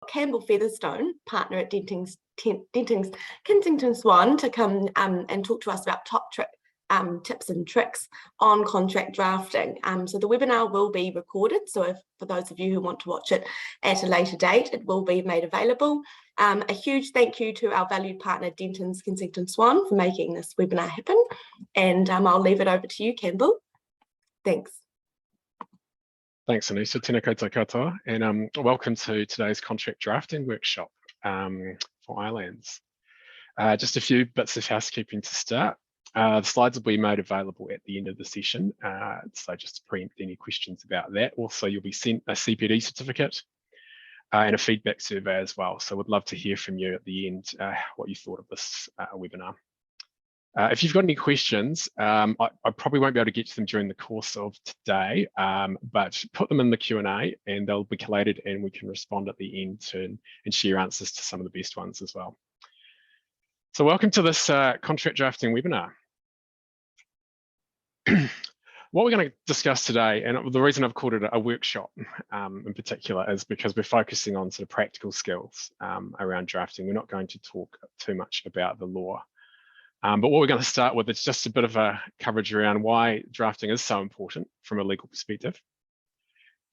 Campbell Featherstone, partner at Dentons Kensington Swan, to come and talk to us about top tips and tricks on contract drafting. So the webinar will be recorded, so for those of you who want to watch it at a later date, it will be made available. A huge thank you to our valued partner Dentons Kensington Swan for making this webinar happen, and I'll leave it over to you, Campbell. Thanks. Thanks, Anissa. Tēnā koutou katoa, and welcome to today's contract drafting workshop for ILANZ. Just a few bits of housekeeping to start. The slides will be made available at the end of the session, so just to preempt any questions about that. Also, you'll be sent a CPD certificate and a feedback survey as well, so we'd love to hear from you at the end what you thought of this webinar. If you've got any questions, I probably won't be able to get to them during the course of today, but put them in the Q&A and they'll be collated and we can respond at the end and share answers to some of the best ones as well. So welcome to this contract drafting webinar. What we're going to discuss today, and the reason I've called it a workshop in particular, is because we're focusing on sort of practical skills around drafting. We're not going to talk too much about the law. But what we're going to start with is just a bit of a coverage around why drafting is so important from a legal perspective.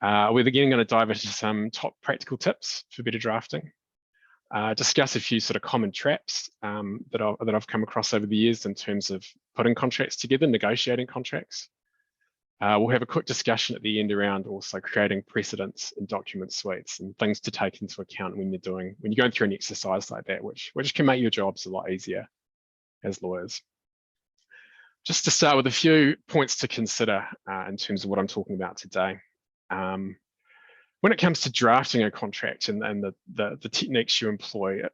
We're again going to dive into some top practical tips for better drafting. Discuss a few sort of common traps that I've come across over the years in terms of putting contracts together, negotiating contracts. We'll have a quick discussion at the end around also creating precedents in document suites and things to take into account when you're going through an exercise like that, which can make your jobs a lot easier as lawyers. Just to start with a few points to consider in terms of what I'm talking about today. When it comes to drafting a contract and the techniques you employ,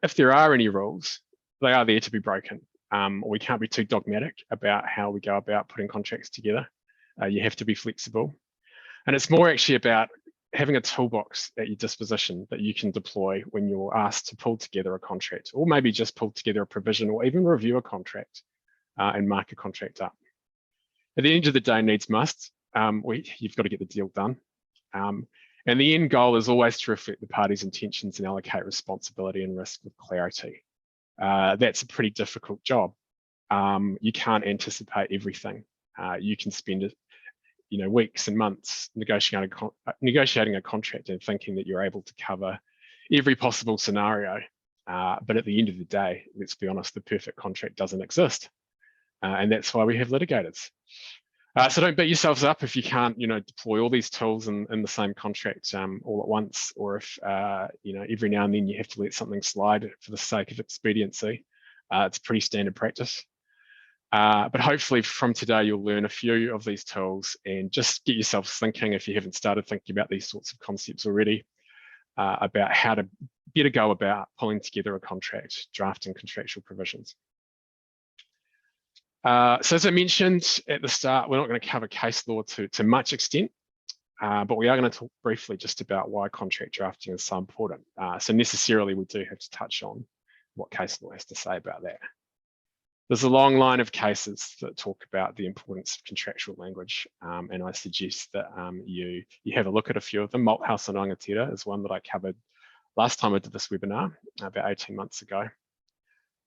if there are any rules, they are there to be broken. We can't be too dogmatic about how we go about putting contracts together. You have to be flexible. And it's more actually about having a toolbox at your disposition that you can deploy when you're asked to pull together a contract, or maybe just pull together a provision or even review a contract and mark a contract up. At the end of the day, needs must. You've got to get the deal done. And the end goal is always to reflect the parties' intentions and allocate responsibility and risk with clarity. That's a pretty difficult job. You can't anticipate everything. You can spend weeks and months negotiating a contract and thinking that you're able to cover every possible scenario. But at the end of the day, let's be honest, the perfect contract doesn't exist. And that's why we have litigators. So don't beat yourselves up if you can't, deploy all these tools in the same contract all at once, or if, every now and then you have to let something slide for the sake of expediency. It's pretty standard practice. But hopefully from today, you'll learn a few of these tools and just get yourself thinking, if you haven't started thinking about these sorts of concepts already, about how to better go about pulling together a contract, drafting contractual provisions. So as I mentioned at the start, we're not going to cover case law to much extent, but we are going to talk briefly just about why contract drafting is so important. So necessarily we do have to touch on what case law has to say about that. There's a long line of cases that talk about the importance of contractual language, and I suggest that you have a look at a few of them. Malthouse and Rangatira is one that I covered last time I did this webinar, about 18 months ago.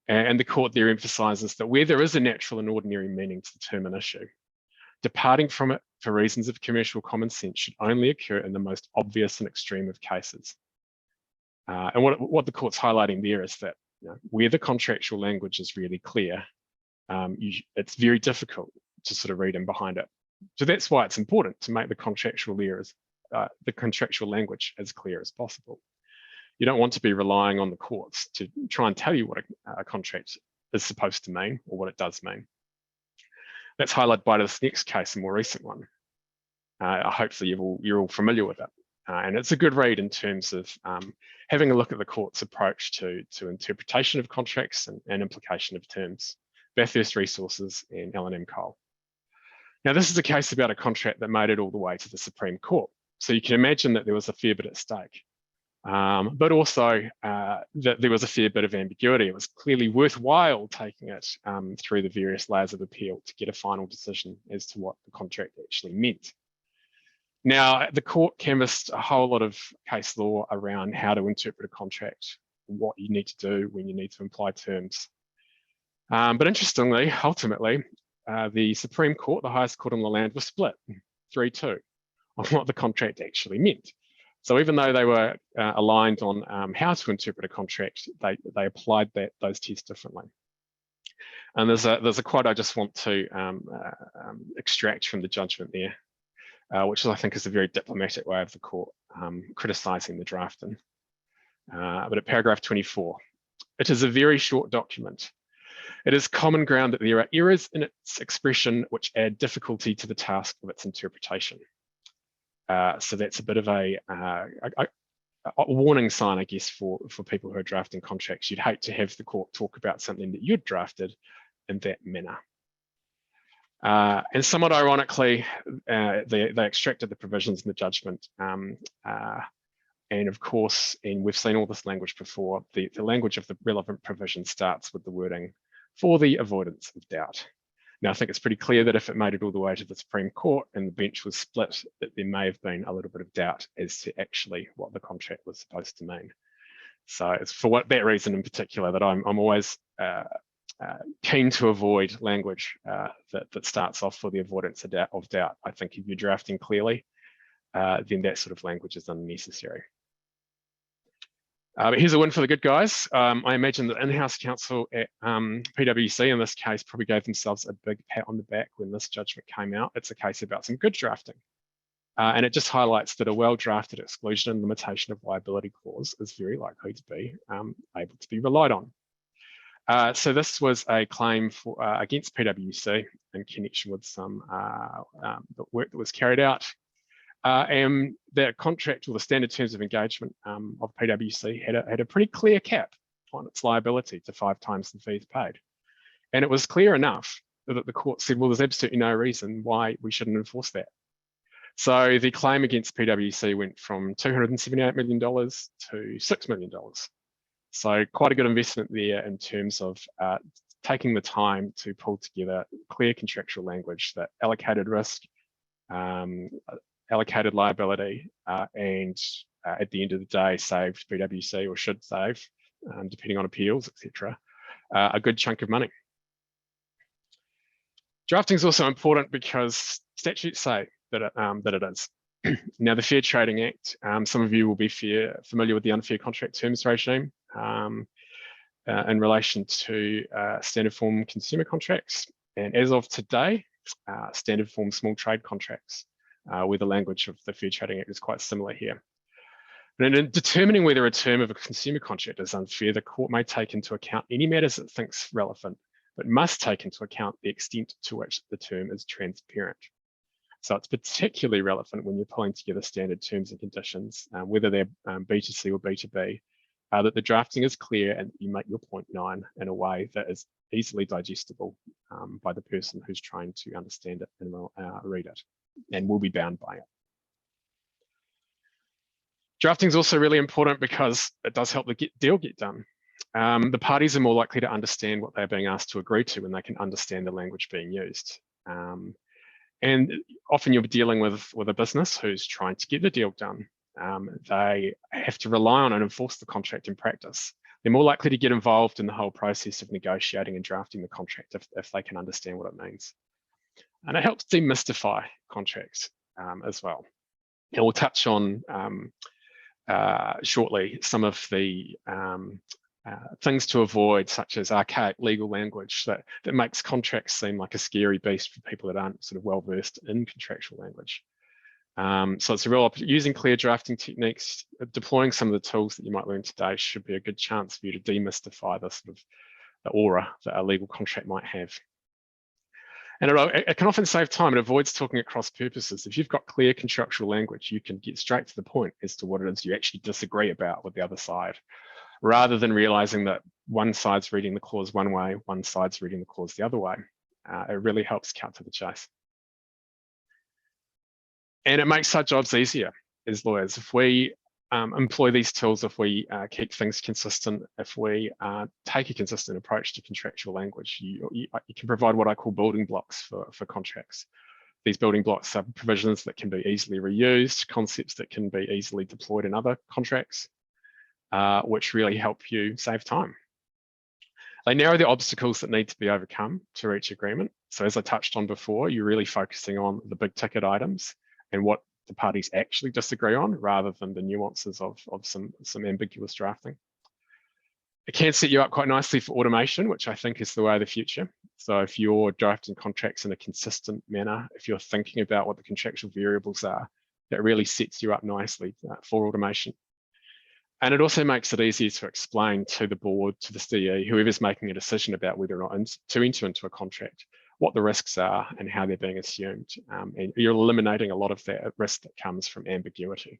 And the court there emphasises that where there is a natural and ordinary meaning to the term an issue, departing from it for reasons of commercial common sense should only occur in the most obvious and extreme of cases. And what the court's highlighting there is that where the contractual language is really clear, it's very difficult to sort of read in behind it. So that's why it's important to make the contractual language as clear as possible. You don't want to be relying on the courts to try and tell you what a contract is supposed to mean or what it does mean. That's highlighted by this next case, a more recent one. Hopefully you're all familiar with it. And it's a good read in terms of having a look at the court's approach to interpretation of contracts and implication of terms. Bathurst Resources and L&M Coal. Now, this is a case about a contract that made it all the way to the Supreme Court. So you can imagine that there was a fair bit at stake, but also that there was a fair bit of ambiguity. It was clearly worthwhile taking it through the various layers of appeal to get a final decision as to what the contract actually meant. Now, the court canvassed a whole lot of case law around how to interpret a contract, what you need to do when you need to imply terms. But interestingly, ultimately, the Supreme Court, the highest court in the land, was split 3-2 on what the contract actually meant. So even though they were aligned on how to interpret a contract, they applied those tests differently. And there's a quote I just want to extract from the judgment there, which I think is a very diplomatic way of the court criticising the drafting. But at paragraph 24, it is a very short document. It is common ground that there are errors in its expression which add difficulty to the task of its interpretation. So that's a bit of a warning sign, I guess, for people who are drafting contracts. You'd hate to have the court talk about something that you'd drafted in that manner. And somewhat ironically, they extracted the provisions in the judgment. And of course, and we've seen all this language before, the language of the relevant provision starts with the wording for the avoidance of doubt. Now, I think it's pretty clear that if it made it all the way to the Supreme Court and the bench was split, that there may have been a little bit of doubt as to actually what the contract was supposed to mean. So it's for that reason in particular that I'm always keen to avoid language that starts off for the avoidance of doubt. I think if you're drafting clearly, then that sort of language is unnecessary. But here's a win for the good guys. I imagine that in-house counsel at PwC in this case probably gave themselves a big pat on the back when this judgment came out. It's a case about some good drafting. And it just highlights that a well-drafted exclusion and limitation of liability clause is very likely to be able to be relied on. So this was a claim for, against PwC in connection with some work that was carried out. And the contract or the standard terms of engagement of PwC had a pretty clear cap on its liability to 5 times the fees paid. And it was clear enough that the court said, well, there's absolutely no reason why we shouldn't enforce that. So the claim against PwC went from $278 million to $6 million. So quite a good investment there in terms of taking the time to pull together clear contractual language that allocated risk, allocated liability, and at the end of the day saved PwC, or should save, depending on appeals, etc., a good chunk of money. Drafting is also important because statutes say that it is. Now, the Fair Trading Act, some of you will be familiar with the unfair contract terms regime in relation to standard form consumer contracts. And as of today, standard form small trade contracts, where the language of the Fair Trading Act is quite similar here. But in determining whether a term of a consumer contract is unfair, the court may take into account any matters it thinks relevant, but must take into account the extent to which the term is transparent. So it's particularly relevant when you're pulling together standard terms and conditions, whether they're B2C or B2B, that the drafting is clear and you make your point known in a way that is easily digestible by the person who's trying to understand it and read it, and will be bound by it. Drafting is also really important because it does help the deal get done. The parties are more likely to understand what they're being asked to agree to when they can understand the language being used. And often you'll be dealing with a business who's trying to get the deal done. They have to rely on and enforce the contract in practice. They're more likely to get involved in the whole process of negotiating and drafting the contract if they can understand what it means. And it helps demystify contracts as well. And we'll touch on shortly some of the things to avoid, such as archaic legal language that makes contracts seem like a scary beast for people that aren't sort of well versed in contractual language. So it's a real using clear drafting techniques, deploying some of the tools that you might learn today should be a good chance for you to demystify the sort of the aura that a legal contract might have. And it can often save time. It avoids talking at cross purposes. If you've got clear contractual language, you can get straight to the point as to what it is you actually disagree about with the other side, rather than realizing that one side's reading the clause one way, one side's reading the clause the other way. It really helps cut to the chase. And it makes our jobs easier as lawyers. If we employ these tools, if we keep things consistent, if we take a consistent approach to contractual language, you can provide what I call building blocks for contracts. These building blocks are provisions that can be easily reused, concepts that can be easily deployed in other contracts, which really help you save time. They narrow the obstacles that need to be overcome to reach agreement. So as I touched on before, you're really focusing on the big ticket items and what the parties actually disagree on, rather than the nuances of some ambiguous drafting. It can set you up quite nicely for automation, which I think is the way of the future. So if you're drafting contracts in a consistent manner, if you're thinking about what the contractual variables are, that really sets you up nicely for automation. And it also makes it easier to explain to the board, to the CE, whoever's making a decision about whether or not to enter into a contract, what the risks are and how they're being assumed. And you're eliminating a lot of that risk that comes from ambiguity.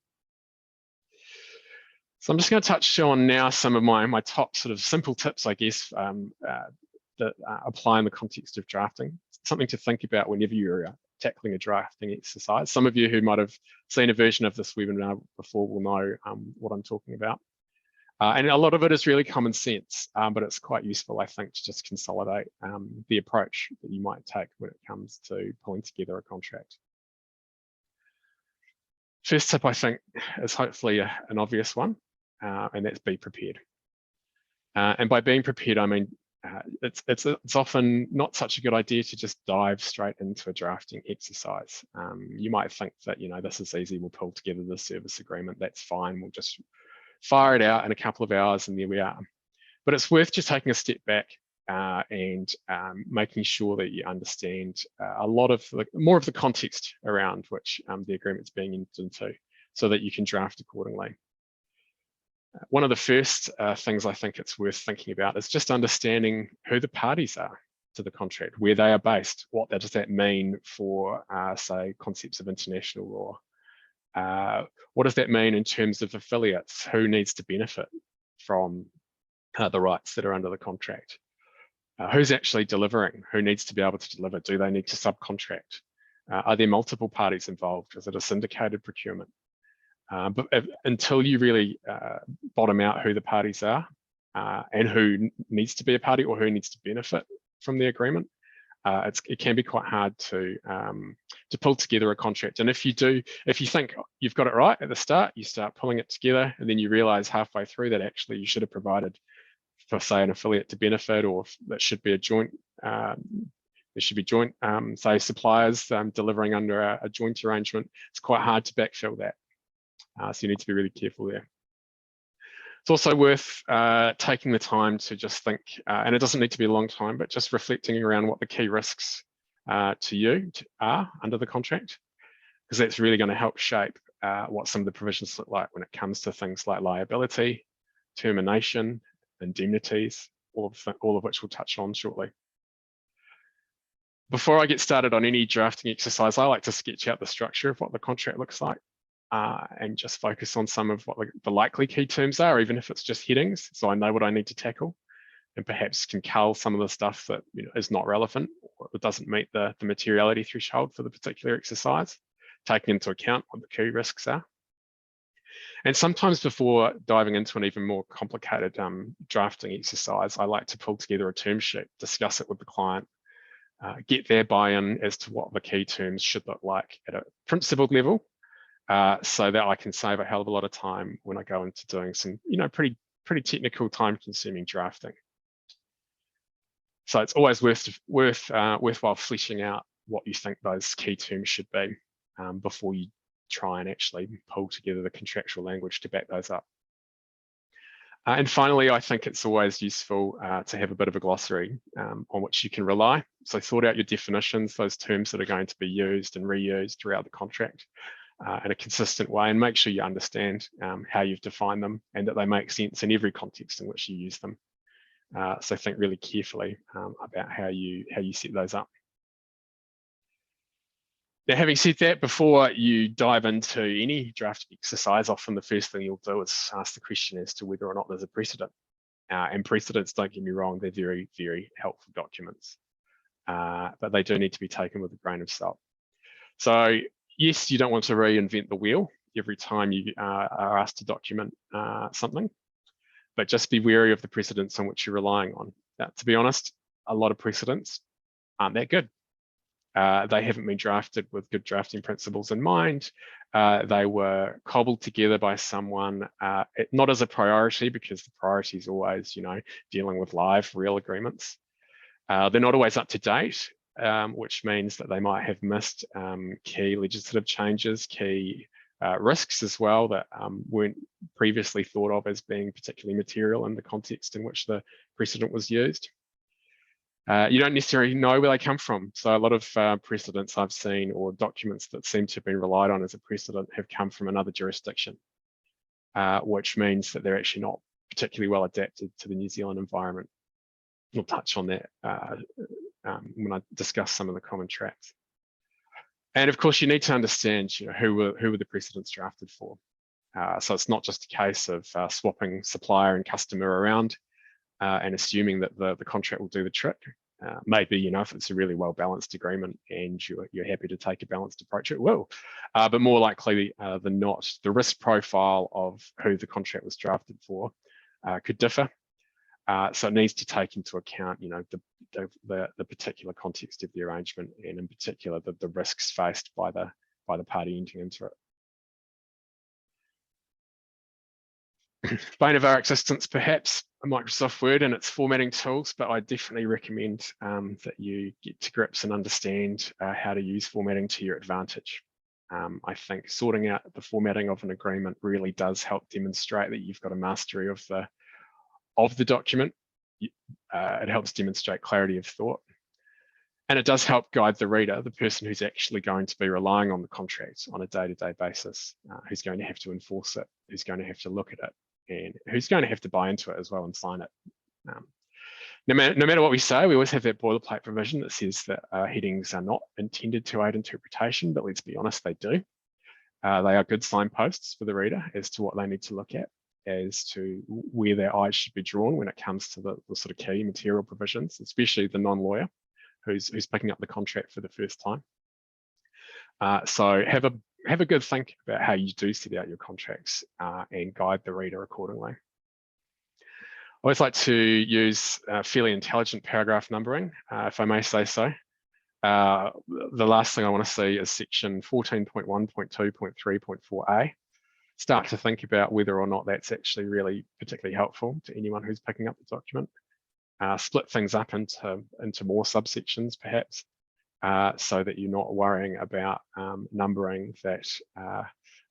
So I'm just going to touch on now some of my top sort of simple tips, I guess, that apply in the context of drafting. Something to think about whenever you're tackling a drafting exercise. Some of you who might have seen a version of this webinar before will know what I'm talking about. And a lot of it is really common sense, but it's quite useful, I think, to just consolidate the approach that you might take when it comes to pulling together a contract. First tip, I think, is hopefully an obvious one, and that's be prepared. And by being prepared, I mean, it's often not such a good idea to just dive straight into a drafting exercise. You might think that, this is easy, we'll pull together the service agreement, that's fine, we'll just fire it out in a couple of hours and there we are. But it's worth just taking a step back and making sure that you understand a lot of more of the context around which the agreement's being entered into, so that you can draft accordingly. One of the first things I think it's worth thinking about is just understanding who the parties are to the contract, where they are based. What does that mean for, say, concepts of international law? What does that mean in terms of affiliates? Who needs to benefit from the rights that are under the contract? Who's actually delivering? Who needs to be able to deliver? Do they need to subcontract? Are there multiple parties involved? Is it a syndicated procurement? But until you really bottom out who the parties are and who needs to be a party or who needs to benefit from the agreement, it can be quite hard to pull together a contract. And if you think you've got it right at the start, you start pulling it together, and then you realize halfway through that actually you should have provided for, say, an affiliate to benefit, or that should be a joint, there should be joint, say, suppliers delivering under a joint arrangement. It's quite hard to backfill that. So you need to be really careful there. It's also worth taking the time to just think, and it doesn't need to be a long time, but just reflecting around what the key risks to you are under the contract, because that's really going to help shape what some of the provisions look like when it comes to things like liability, termination, indemnities, all of which we'll touch on shortly. Before I get started on any drafting exercise, I like to sketch out the structure of what the contract looks like. And just focus on some of what the likely key terms are, even if it's just headings, so I know what I need to tackle, and perhaps can cull some of the stuff that is not relevant or doesn't meet the materiality threshold for the particular exercise, taking into account what the key risks are. And sometimes before diving into an even more complicated drafting exercise, I like to pull together a term sheet, discuss it with the client, get their buy-in as to what the key terms should look like at a principled level, so that I can save a hell of a lot of time when I go into doing some, pretty technical, time-consuming drafting. So it's always worthwhile fleshing out what you think those key terms should be before you try and actually pull together the contractual language to back those up. And finally, I think it's always useful to have a bit of a glossary on which you can rely. So sort out your definitions, those terms that are going to be used and reused throughout the contract, in a consistent way, and make sure you understand how you've defined them and that they make sense in every context in which you use them. So think really carefully about how you set those up. Now, having said that, before you dive into any draft exercise, often the first thing you'll do is ask the question as to whether or not there's a precedent. And precedents, don't get me wrong, they're very, very helpful documents, but they do need to be taken with a grain of salt. So yes, you don't want to reinvent the wheel every time you are asked to document something, but just be wary of the precedents on which you're relying on. To be honest, a lot of precedents aren't that good. They haven't been drafted with good drafting principles in mind. They were cobbled together by someone, not as a priority, because the priority is always, dealing with live, real agreements. They're not always up to date, which means that they might have missed key legislative changes, key risks as well that weren't previously thought of as being particularly material in the context in which the precedent was used. You don't necessarily know where they come from. So a lot of precedents I've seen, or documents that seem to have been relied on as a precedent, have come from another jurisdiction, which means that they're actually not particularly well adapted to the New Zealand environment. We'll touch on that when I discuss some of the common tracks. And of course, you need to understand, who were the precedents drafted for. So it's not just a case of swapping supplier and customer around and assuming that the contract will do the trick. Maybe, if it's a really well-balanced agreement and you're happy to take a balanced approach, it will. But more likely than not, the risk profile of who the contract was drafted for could differ. So it needs to take into account, the particular context of the arrangement, and in particular the risks faced by the party entering into it. Bane of our existence, perhaps, Microsoft Word and its formatting tools, but I definitely recommend that you get to grips and understand how to use formatting to your advantage. I think sorting out the formatting of an agreement really does help demonstrate that you've got a mastery of the document. It helps demonstrate clarity of thought. And it does help guide the reader, the person who's actually going to be relying on the contract on a day-to-day basis, who's going to have to enforce it, who's going to have to look at it, and who's going to have to buy into it as well and sign it. No matter what we say, we always have that boilerplate provision that says that headings are not intended to aid interpretation, but let's be honest, they do. They are good signposts for the reader as to what they need to look at, as to where their eyes should be drawn when it comes to the sort of key material provisions, especially the non-lawyer who's picking up the contract for the first time. So have a good think about how you do set out your contracts and guide the reader accordingly. I always like to use fairly intelligent paragraph numbering, if I may say so. The last thing I want to see is section 14.1.2.3.4a. Start to think about whether or not that's actually really particularly helpful to anyone who's picking up the document. Split things up into more subsections, perhaps, so that you're not worrying about numbering that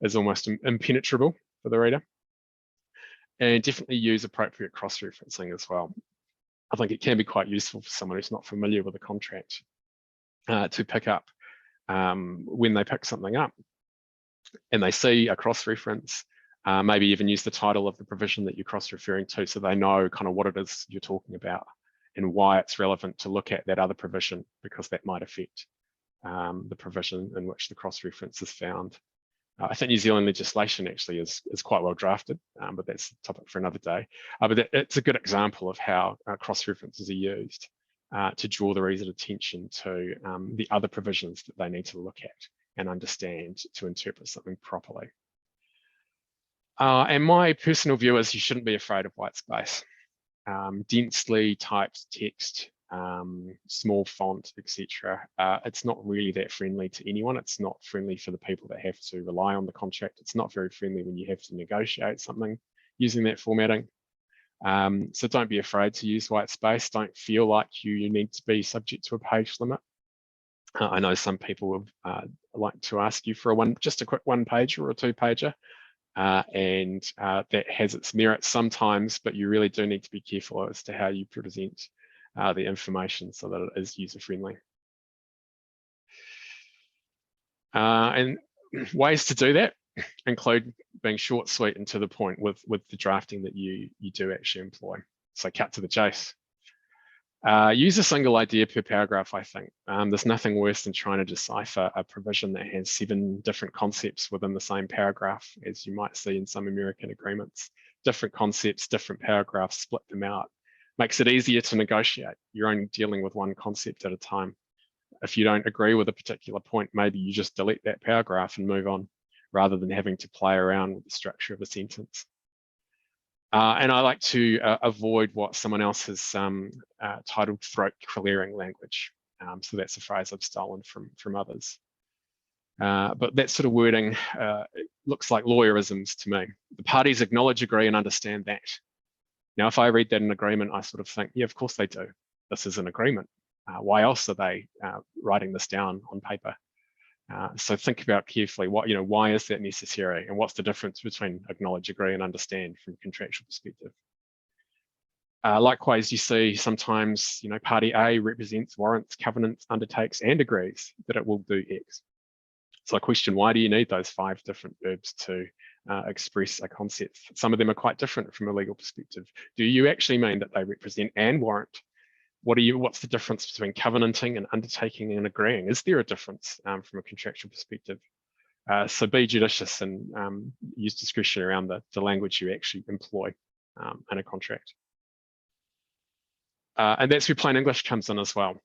is almost impenetrable for the reader. And definitely use appropriate cross-referencing as well. I think it can be quite useful for someone who's not familiar with a contract to pick up when they pick something up and they see a cross-reference, maybe even use the title of the provision that you're cross-referring to, so they know kind of what it is you're talking about and why it's relevant to look at that other provision, because that might affect the provision in which the cross-reference is found. I think New Zealand legislation actually is quite well drafted, but that's a topic for another day. But it's a good example of how cross-references are used to draw the reader's attention to the other provisions that they need to look at and understand to interpret something properly. And my personal view is you shouldn't be afraid of white space. Densely typed text, small font, etc. It's not really that friendly to anyone. It's not friendly for the people that have to rely on the contract. It's not very friendly when you have to negotiate something using that formatting. So don't be afraid to use white space. Don't feel like you need to be subject to a page limit. I know some people would like to ask you for just a quick one-pager or a two-pager. And that has its merits sometimes, but you really do need to be careful as to how you present the information so that it is user-friendly. And ways to do that include being short, sweet, and to the point with the drafting that you do actually employ. So cut to the chase. Use a single idea per paragraph, I think. There's nothing worse than trying to decipher a provision that has 7 different concepts within the same paragraph, as you might see in some American agreements. Different concepts, different paragraphs, split them out. Makes it easier to negotiate. You're only dealing with one concept at a time. If you don't agree with a particular point, maybe you just delete that paragraph and move on, rather than having to play around with the structure of a sentence. And I like to avoid what someone else has titled throat clearing language. So that's a phrase I've stolen from others. But that sort of wording looks like lawyerisms to me. The parties acknowledge, agree, and understand that. Now, if I read that in agreement, I sort of think, yeah, of course they do. This is an agreement. Why else are they writing this down on paper? So think about carefully why is that necessary, and what's the difference between acknowledge, agree, and understand from a contractual perspective. Likewise, you see sometimes, party A represents, warrants, covenants, undertakes, and agrees that it will do X. So I question, why do you need those 5 different verbs to express a concept? Some of them are quite different from a legal perspective. Do you actually mean that they represent and warrant? What's the difference between covenanting and undertaking and agreeing? Is there a difference from a contractual perspective? So be judicious and use discretion around the language you actually employ in a contract. And that's where plain English comes in as well.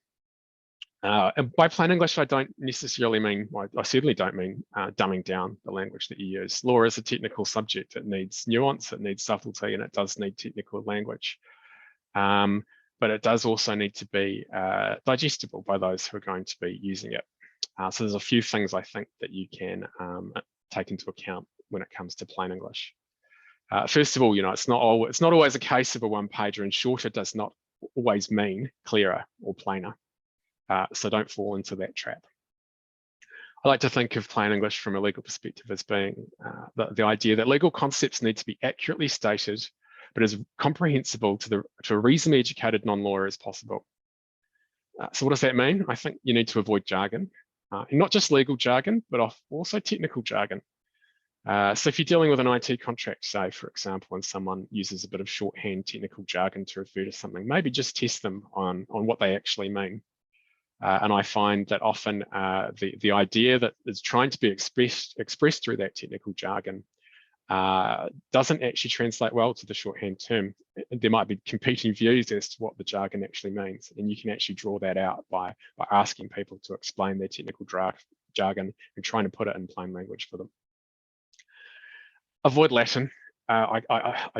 And by plain English, I don't necessarily mean, I certainly don't mean dumbing down the language that you use. Law is a technical subject. It needs nuance, it needs subtlety, and it does need technical language. But it does also need to be digestible by those who are going to be using it. So there's a few things I think that you can take into account when it comes to plain English. First of all, it's not always a case of a one-pager, and shorter does not always mean clearer or plainer. So don't fall into that trap. I like to think of plain English from a legal perspective as being the idea that legal concepts need to be accurately stated, but as comprehensible to a reasonably educated non-lawyer as possible. So what does that mean? I think you need to avoid jargon, and not just legal jargon, but also technical jargon. So if you're dealing with an IT contract, say, for example, and someone uses a bit of shorthand technical jargon to refer to something, maybe just test them on what they actually mean. And I find that often the idea that is trying to be expressed through that technical jargon doesn't actually translate well to the shorthand term. There might be competing views as to what the jargon actually means, and you can actually draw that out by asking people to explain their technical jargon and trying to put it in plain language for them. Avoid Latin. I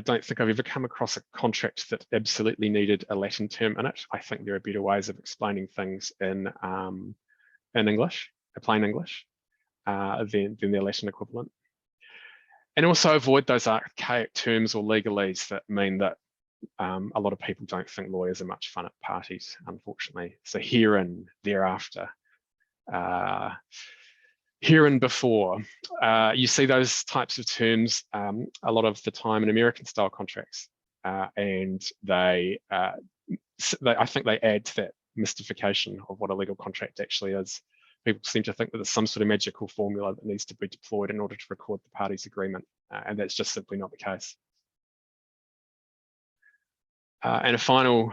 don't think I've ever come across a contract that absolutely needed a Latin term in it. I think there are better ways of explaining things in English, plain English, than their Latin equivalent. And also avoid those archaic terms or legalese that mean that a lot of people don't think lawyers are much fun at parties, unfortunately. So herein, thereafter, here and before. You see those types of terms a lot of the time in American style contracts, and I think they add to that mystification of what a legal contract actually is. People seem to think that there's some sort of magical formula that needs to be deployed in order to record the parties' agreement, and that's just simply not the case. And a final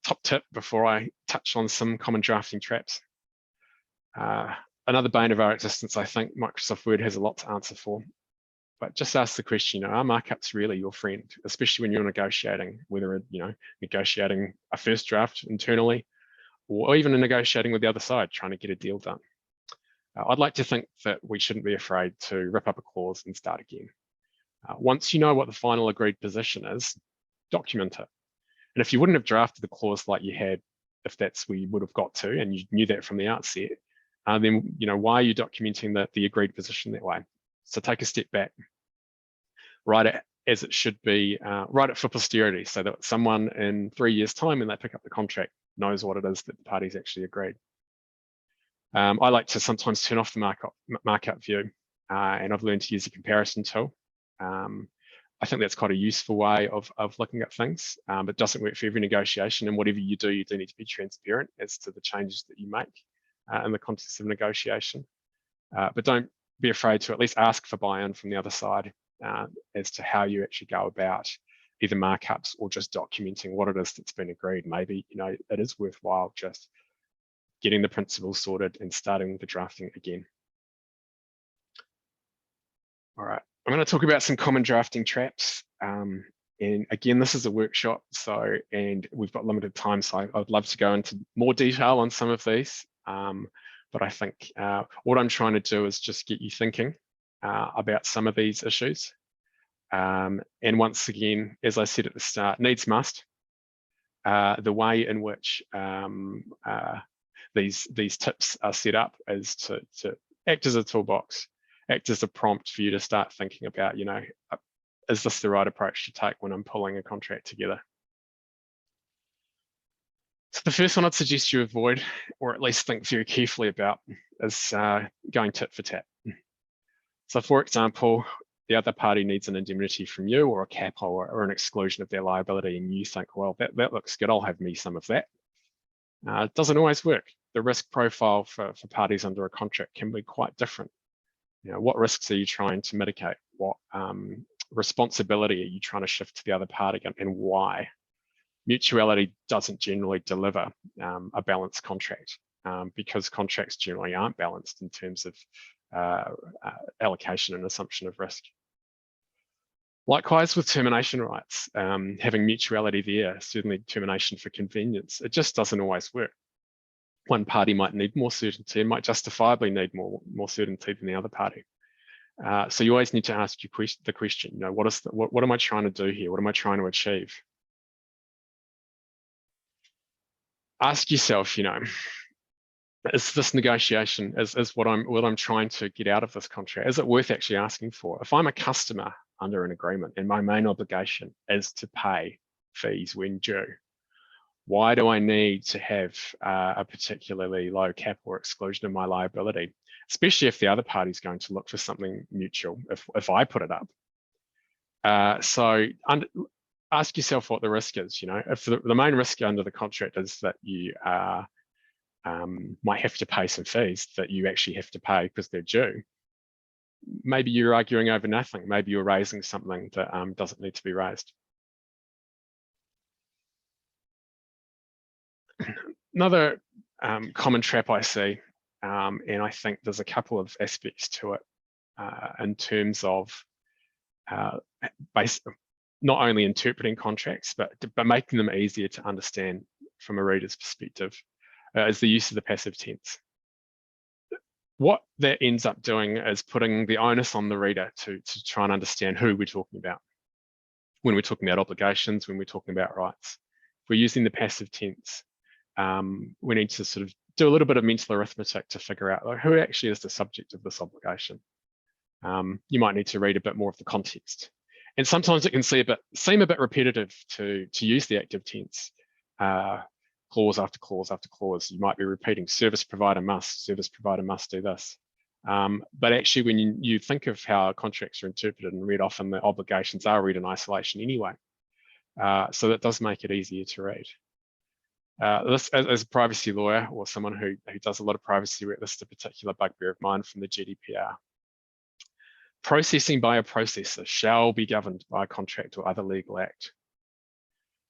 top tip before I touch on some common drafting traps. Another bane of our existence, I think Microsoft Word has a lot to answer for, but just ask the question, are markups really your friend, especially when you're negotiating, whether, negotiating a first draft internally, or even negotiating with the other side, trying to get a deal done. I'd like to think that we shouldn't be afraid to rip up a clause and start again. Once you know what the final agreed position is, document it. And if you wouldn't have drafted the clause like you had, if that's where you would have got to, and you knew that from the outset, then why are you documenting the agreed position that way? So take a step back, write it as it should be, write it for posterity, so that someone in 3 years' time, when they pick up the contract, knows what it is that the parties actually agreed. I like to sometimes turn off the markup view, and I've learned to use a comparison tool. I think that's quite a useful way of looking at things, but it doesn't work for every negotiation, and whatever you do need to be transparent as to the changes that you make in the context of negotiation. But don't be afraid to at least ask for buy-in from the other side as to how you actually go about either markups or just documenting what it is that's been agreed. Maybe it is worthwhile just getting the principles sorted and starting the drafting again. All right, I'm going to talk about some common drafting traps. And again, this is a workshop, and we've got limited time, so I'd love to go into more detail on some of these. But I think what I'm trying to do is just get you thinking about some of these issues. And once again, as I said at the start, needs must. The way in which these tips are set up as to act as a toolbox, act as a prompt for you to start thinking about, is this the right approach to take when I'm pulling a contract together? So the first one I'd suggest you avoid, or at least think very carefully about, is going tit for tat. So for example, the other party needs an indemnity from you, or a cap, or an exclusion of their liability, and you think, well, that looks good, I'll have me some of that. It doesn't always work. The risk profile for parties under a contract can be quite different. What risks are you trying to mitigate? What responsibility are you trying to shift to the other party, and why? Mutuality doesn't generally deliver a balanced contract because contracts generally aren't balanced in terms of allocation and assumption of risk. Likewise with termination rights, having mutuality there, certainly termination for convenience, it just doesn't always work. One party might need more certainty and might justifiably need more certainty than the other party. So you always need to ask the question, what am I trying to do here? What am I trying to achieve? Ask yourself, is this negotiation, is what I'm trying to get out of this contract, is it worth actually asking for? If I'm a customer under an agreement and my main obligation is to pay fees when due, why do I need to have a particularly low cap or exclusion of my liability, especially if the other party is going to look for something mutual if I put it up? So ask yourself what the risk is. If the main risk under the contract is that you might have to pay some fees that you actually have to pay because they're due, maybe you're arguing over nothing. Maybe you're raising something that doesn't need to be raised. Another common trap I see, and I think there's a couple of aspects to it in terms of not only interpreting contracts, but making them easier to understand from a reader's perspective, is the use of the passive tense. What that ends up doing is putting the onus on the reader to try and understand who we're talking about. When we're talking about obligations, when we're talking about rights. If we're using the passive tense, we need to sort of do a little bit of mental arithmetic to figure out who actually is the subject of this obligation. You might need to read a bit more of the context. And sometimes it can seem a bit repetitive to use the active tense, clause after clause after clause. You might be repeating service provider must do this. But actually, when you think of how contracts are interpreted and read, often the obligations are read in isolation anyway. So that does make it easier to read. This, as a privacy lawyer or someone who does a lot of privacy work, this is a particular bugbear of mine from the GDPR. Processing by a processor shall be governed by a contract or other legal act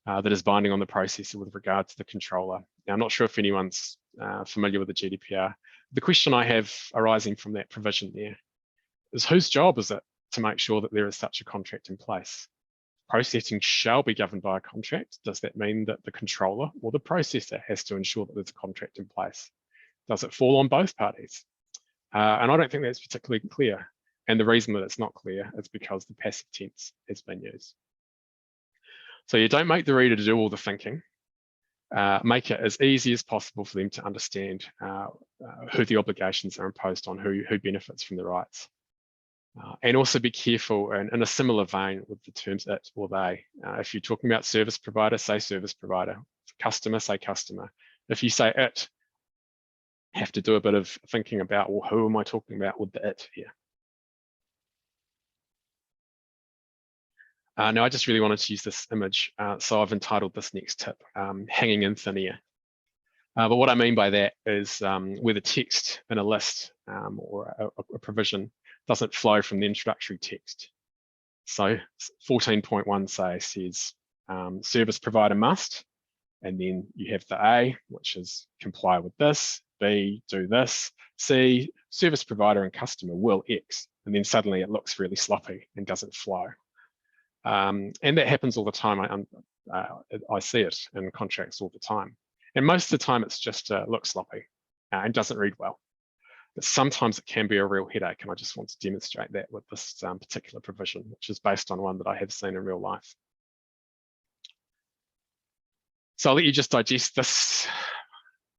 that is binding on the processor with regard to the controller. Now, I'm not sure if anyone's familiar with the GDPR. The question I have arising from that provision there is, whose job is it to make sure that there is such a contract in place? Processing shall be governed by a contract. Does that mean that the controller or the processor has to ensure that there's a contract in place? Does it fall on both parties? And I don't think that's particularly clear. And the reason that it's not clear is because the passive tense has been used. So you don't make the reader to do all the thinking. Make it as easy as possible for them to understand who the obligations are imposed on, who benefits from the rights. And also be careful in a similar vein with the terms it or they. If you're talking about service provider, say service provider. Customer, say customer. If you say it, have to do a bit of thinking about, well, who am I talking about with the it here? Now, I just really wanted to use this image, so I've entitled this next tip, Hanging in Thin Air. But what I mean by that is where the text in a list or a provision doesn't flow from the introductory text. So 14.1 says service provider must, and then you have the A, which is comply with this, B, do this, C, service provider and customer will X, and then suddenly it looks really sloppy and doesn't flow. And that happens all the time. I see it in contracts all the time. And most of the time it's just looks sloppy and doesn't read well. But sometimes it can be a real headache, and I just want to demonstrate that with this particular provision, which is based on one that I have seen in real life. So I'll let you just digest this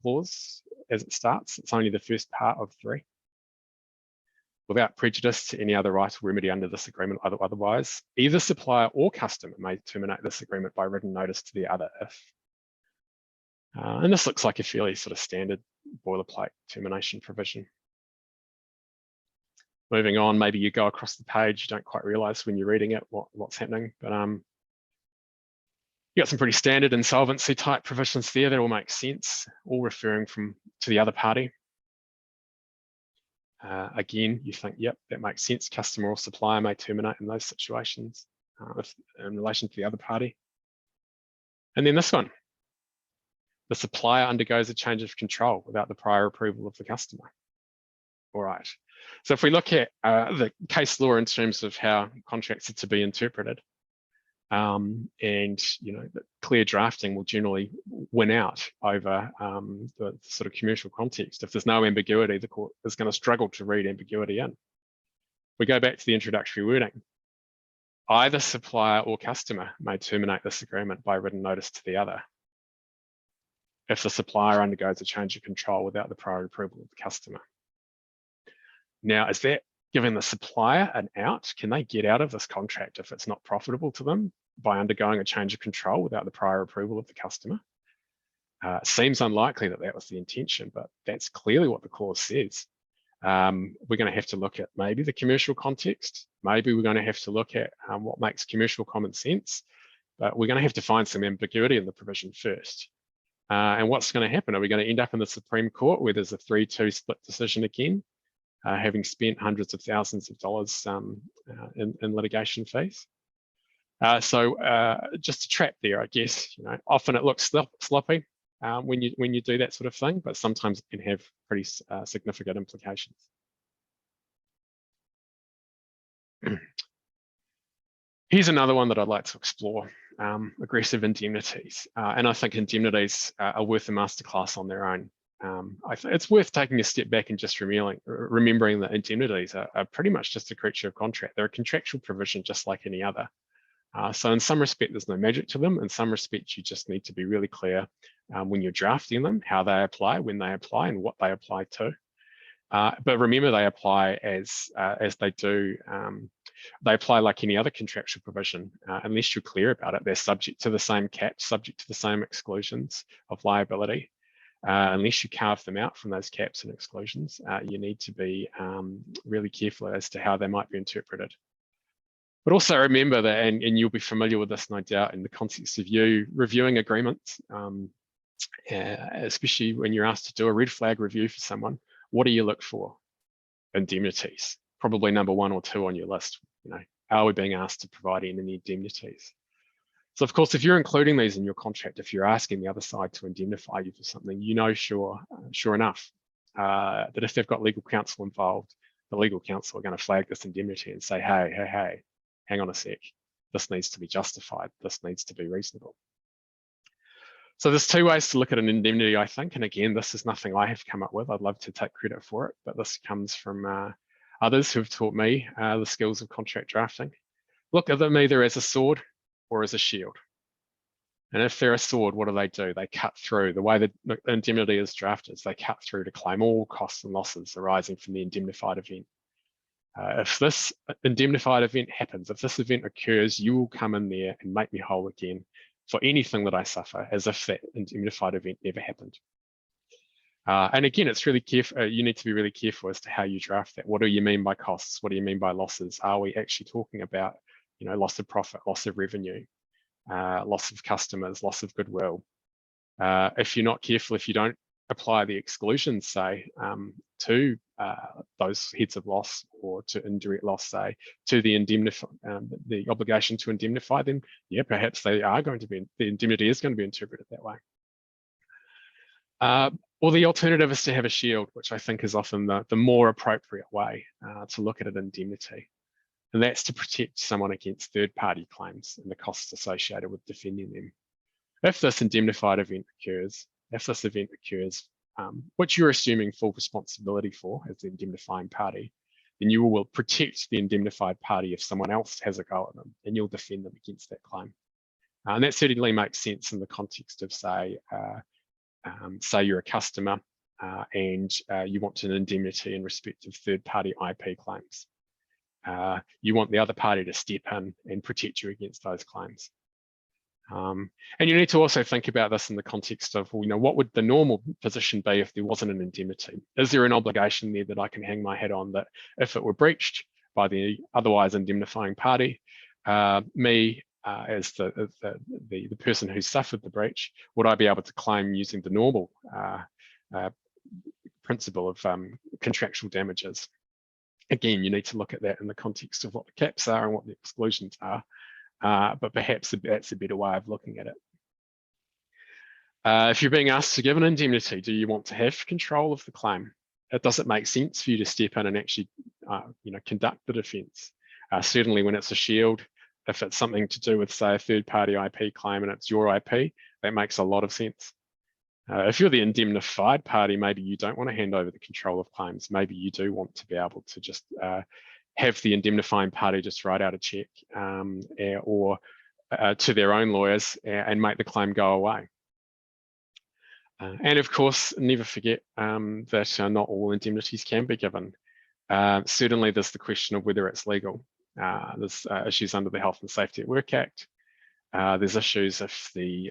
clause as it starts. It's only the first part of 3. Without prejudice to any other right or remedy under this agreement otherwise, either supplier or customer may terminate this agreement by written notice to the other if. And this looks like a fairly sort of standard boilerplate termination provision. Moving on, maybe you go across the page, you don't quite realize when you're reading it what's happening, but you got some pretty standard insolvency type provisions there that all make sense, all referring to the other party. Again, you think, yep, that makes sense. Customer or supplier may terminate in those situations in relation to the other party. And then this one, the supplier undergoes a change of control without the prior approval of the customer. All right. So if we look at the case law in terms of how contracts are to be interpreted, and the clear drafting will generally win out over the sort of commercial context. If there's no ambiguity, the court is going to struggle to read ambiguity in. We go back to the introductory wording. Either supplier or customer may terminate this agreement by written notice to the other if the supplier undergoes a change of control without the prior approval of the customer. Now, is that giving the supplier an out? Can they get out of this contract if it's not profitable to them by undergoing a change of control without the prior approval of the customer? It seems unlikely that that was the intention, but that's clearly what the clause says. We're going to have to look at maybe the commercial context. Maybe we're going to have to look at what makes commercial common sense, but we're going to have to find some ambiguity in the provision first. And what's going to happen? Are we going to end up in the Supreme Court where there's a 3-2 split decision again? Having spent hundreds of thousands of dollars in litigation fees. So just a trap there, I guess. Often it looks sloppy when you do that sort of thing, but sometimes it can have pretty significant implications. Here's another one that I'd like to explore, aggressive indemnities. And I think indemnities are worth a masterclass on their own. I think it's worth taking a step back and just remembering that indemnities are pretty much just a creature of contract. They're a contractual provision just like any other. So in some respect, there's no magic to them. In some respects, you just need to be really clear when you're drafting them, how they apply, when they apply, and what they apply to. But remember, they apply as they do. They apply like any other contractual provision. Unless you're clear about it, they're subject to the same caps, subject to the same exclusions of liability. Unless you carve them out from those caps and exclusions, you need to be really careful as to how they might be interpreted. But also remember that, and you'll be familiar with this, no doubt, in the context of you reviewing agreements, especially when you're asked to do a red flag review for someone, what do you look for? Indemnities, probably number 1 or 2 on your list. Are we being asked to provide any indemnities? So of course, if you're including these in your contract, if you're asking the other side to indemnify you for something, sure enough, that if they've got legal counsel involved, the legal counsel are going to flag this indemnity and say, hey, hang on a sec. This needs to be justified. This needs to be reasonable. So there's 2 ways to look at an indemnity, I think. And again, this is nothing I have come up with. I'd love to take credit for it, but this comes from others who have taught me the skills of contract drafting. Look at them either as a sword or as a shield. And if they're a sword, what do? They cut through. The way the indemnity is drafted is they cut through to claim all costs and losses arising from the indemnified event. If this indemnified event happens, if this event occurs, you will come in there and make me whole again for anything that I suffer, as if that indemnified event never happened. And again, it's really careful. You need to be really careful as to how you draft that. What do you mean by costs? What do you mean by losses? Are we actually talking about loss of profit, loss of revenue, loss of customers, loss of goodwill? If you're not careful, if you don't apply the exclusions, say, to those heads of loss or to indirect loss, say, to the obligation to indemnify them, yeah, perhaps the indemnity is going to be interpreted that way. Or the alternative is to have a shield, which I think is often the more appropriate way to look at an indemnity. And that's to protect someone against third-party claims and the costs associated with defending them. If this indemnified event occurs, which you're assuming full responsibility for as the indemnifying party, then you will protect the indemnified party if someone else has a go at them, and you'll defend them against that claim. And that certainly makes sense in the context of, say you're a customer and you want an indemnity in respect of third-party IP claims. You want the other party to step in and protect you against those claims. And you need to also think about this in the context of, well, what would the normal position be if there wasn't an indemnity? Is there an obligation there that I can hang my hat on that if it were breached by the otherwise indemnifying party, me as the person who suffered the breach, would I be able to claim using the normal principle of contractual damages? Again, you need to look at that in the context of what the caps are and what the exclusions are, but perhaps that's a better way of looking at it. If you're being asked to give an indemnity, do you want to have control of the claim? Does it make sense for you to step in and actually conduct the defence? Certainly when it's a shield, if it's something to do with, say, a third-party IP claim and it's your IP, that makes a lot of sense. If you're the indemnified party, maybe you don't want to hand over the control of claims. Maybe you do want to be able to just have the indemnifying party just write out a check or to their own lawyers and make the claim go away. And of course, never forget that not all indemnities can be given. Certainly, there's the question of whether it's legal. There's issues under the Health and Safety at Work Act. There's issues if the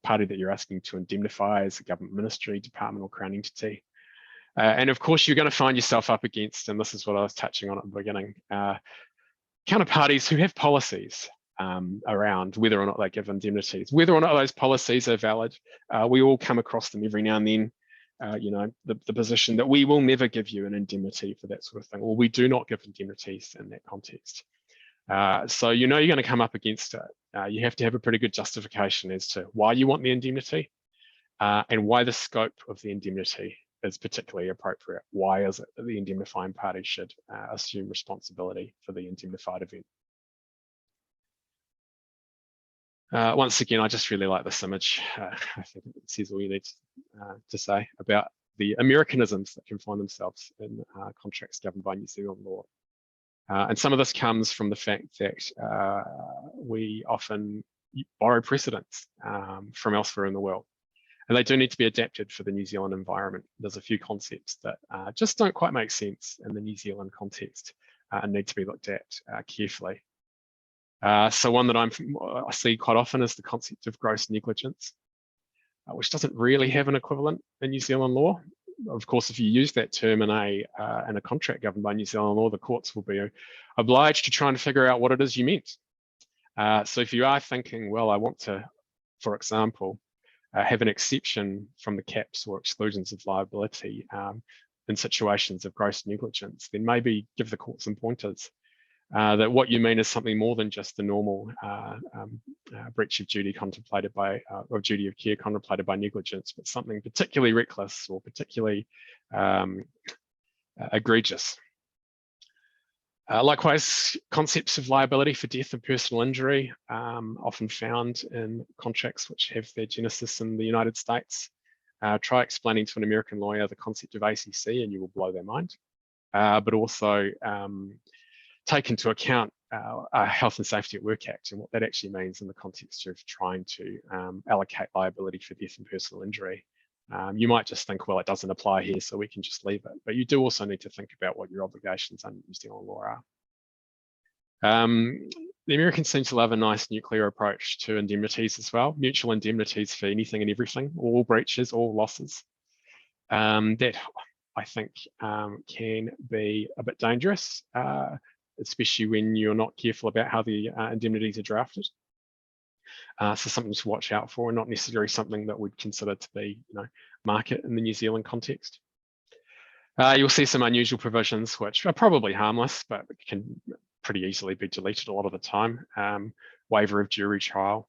party that you're asking to indemnify is a government ministry, department, or crown entity. And of course, you're going to find yourself up against, and this is what I was touching on at the beginning, counterparties who have policies around whether or not they give indemnities, whether or not those policies are valid. We all come across them every now and then. The position that we will never give you an indemnity for that sort of thing, or we do not give indemnities in that context. So you're going to come up against it. You have to have a pretty good justification as to why you want the indemnity and why the scope of the indemnity is particularly appropriate. Why is it that the indemnifying party should assume responsibility for the indemnified event? Once again, I just really like this image. I think it says all you need to say about the Americanisms that can find themselves in contracts governed by New Zealand law. And some of this comes from the fact that we often borrow precedents from elsewhere in the world. And they do need to be adapted for the New Zealand environment. There's a few concepts that just don't quite make sense in the New Zealand context and need to be looked at carefully. So one that I see quite often is the concept of gross negligence, which doesn't really have an equivalent in New Zealand law. Of course, if you use that term in a contract governed by New Zealand law, the courts will be obliged to try and figure out what it is you meant. So if you are thinking, well, I want to, for example, have an exception from the caps or exclusions of liability in situations of gross negligence, then maybe give the court some pointers. That what you mean is something more than just the normal breach of duty contemplated by, or duty of care contemplated by negligence, but something particularly reckless or particularly egregious. Likewise, concepts of liability for death and personal injury, often found in contracts which have their genesis in the United States. Try explaining to an American lawyer the concept of ACC and you will blow their mind, but also take into account Health and Safety at Work Act and what that actually means in the context of trying to allocate liability for death and personal injury. You might just think, well, it doesn't apply here, so we can just leave it. But you do also need to think about what your obligations under New Zealand law are. The Americans seem to love a nice nuclear approach to indemnities as well. Mutual indemnities for anything and everything, all breaches, all losses. That, I think, can be a bit dangerous, especially when you're not careful about how the indemnities are drafted. So something to watch out for, and not necessarily something that we'd consider to be, market in the New Zealand context. You'll see some unusual provisions which are probably harmless, but can pretty easily be deleted a lot of the time. Waiver of jury trial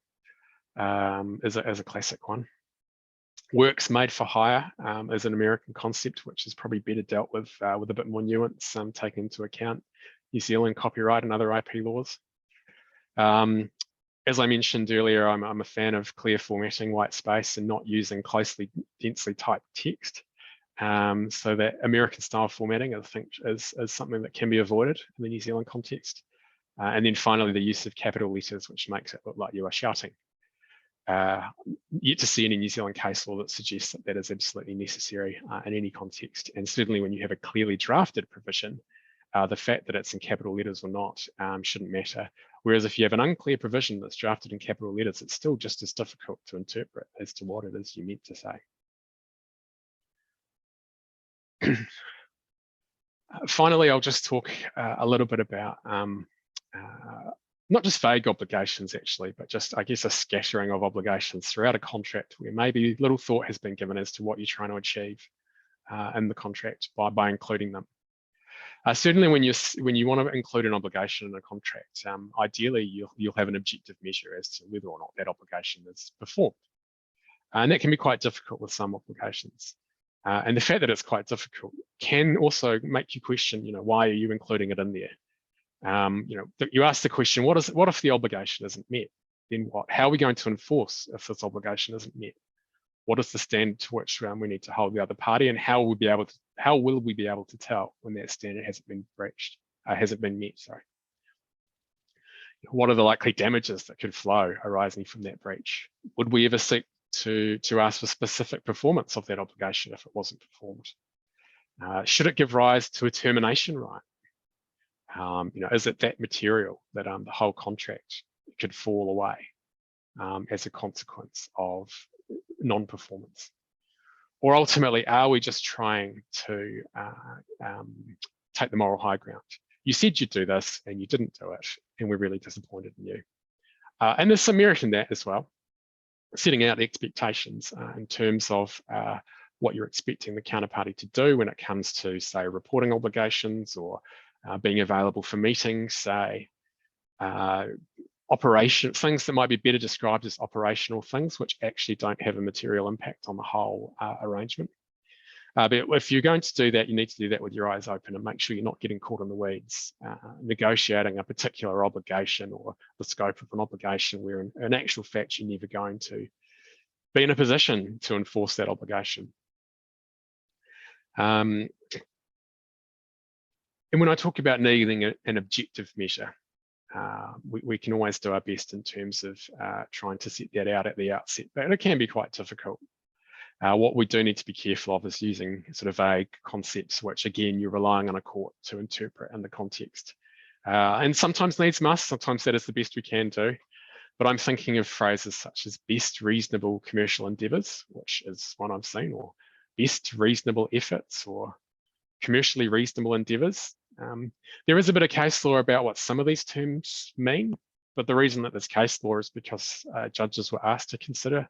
is a classic one. Works made for hire is an American concept, which is probably better dealt with a bit more nuance, taking into account New Zealand copyright and other IP laws. As I mentioned earlier, I'm a fan of clear formatting, white space, and not using densely typed text. So that American style formatting, I think, is something that can be avoided in the New Zealand context. And then finally, the use of capital letters, which makes it look like you are shouting. yet to see any New Zealand case law that suggests that that is absolutely necessary in any context. And certainly when you have a clearly drafted provision, the fact that it's in capital letters or not shouldn't matter. Whereas if you have an unclear provision that's drafted in capital letters, it's still just as difficult to interpret as to what it is you meant to say. Finally, I'll just talk a little bit about not just vague obligations actually, but just, I guess, a scattering of obligations throughout a contract where maybe little thought has been given as to what you're trying to achieve in the contract by including them. Certainly when you want to include an obligation in a contract, ideally you'll have an objective measure as to whether or not that obligation is performed. And that can be quite difficult with some obligations. And the fact that it's quite difficult can also make you question, why are you including it in there? You ask the question, what if the obligation isn't met? Then what? How are we going to enforce if this obligation isn't met? What is the standard to which we need to hold the other party, and how will we be able to tell when that standard hasn't been breached, hasn't been met? Sorry. What are the likely damages that could flow arising from that breach? Would we ever seek to ask for specific performance of that obligation if it wasn't performed? Should it give rise to a termination right? Is it that material that the whole contract could fall away as a consequence of non-performance? Or ultimately, are we just trying to take the moral high ground? You said you'd do this and you didn't do it, and we're really disappointed in you. And there's some merit in that as well, setting out the expectations in terms of what you're expecting the counterparty to do when it comes to, say, reporting obligations or being available for meetings, say, things that might be better described as operational things, which actually don't have a material impact on the whole arrangement. But if you're going to do that, you need to do that with your eyes open and make sure you're not getting caught in the weeds, negotiating a particular obligation or the scope of an obligation where in actual fact, you're never going to be in a position to enforce that obligation. And when I talk about needing an objective measure, we can always do our best in terms of trying to set that out at the outset, but it can be quite difficult. What we do need to be careful of is using sort of vague concepts, which again, you're relying on a court to interpret in the context. And sometimes needs must, sometimes that is the best we can do. But I'm thinking of phrases such as best reasonable commercial endeavours, which is one I've seen, or best reasonable efforts, or commercially reasonable endeavours. There is a bit of case law about what some of these terms mean, but the reason that there's case law is because judges were asked to consider,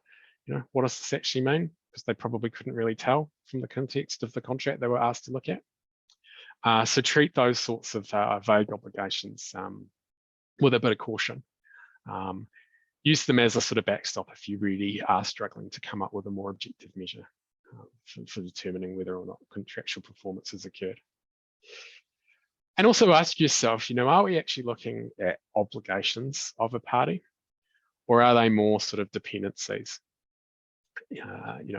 what does this actually mean? Because they probably couldn't really tell from the context of the contract they were asked to look at. So treat those sorts of vague obligations with a bit of caution. Use them as a sort of backstop if you really are struggling to come up with a more objective measure for determining whether or not contractual performance has occurred. And also ask yourself, are we actually looking at obligations of a party, or are they more sort of dependencies?